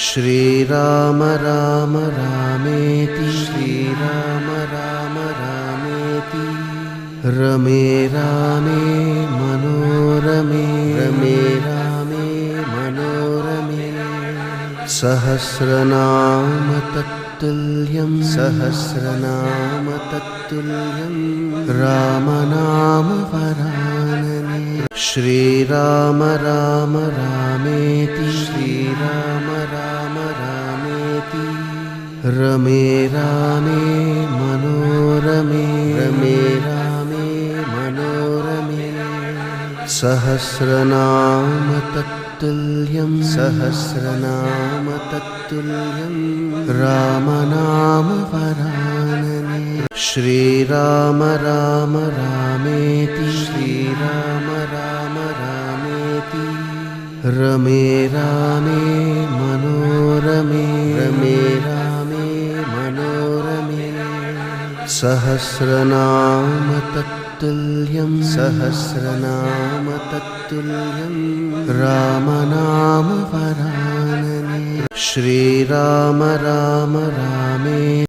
श्रीराम राम रामेति श्रीराम राम रामेति रमे रामे मनोरमे रमे रामे मनोरमे सहस्रनाम तत्तुल्यं सहस्रनाम तत्तुल्यं रामनाम वरानने श्रीराम राम रामेति श्रीराम राम रामेति रमे रामे मनोरमे रमे रामे मनोरमे सहस्रनाम तत्तुल्यं सहस्रनाम तत्तुल्यं रामनाम वरानने श्रीराम राम रामेति श्रीराम राम रामेति रमे रामे मनोरमे रमे रामे मनोरमे सहस्रनाम तत्तुल्यं सहस्रनाम तत्तुल्यं रामनाम वरानने श्रीराम राम रामे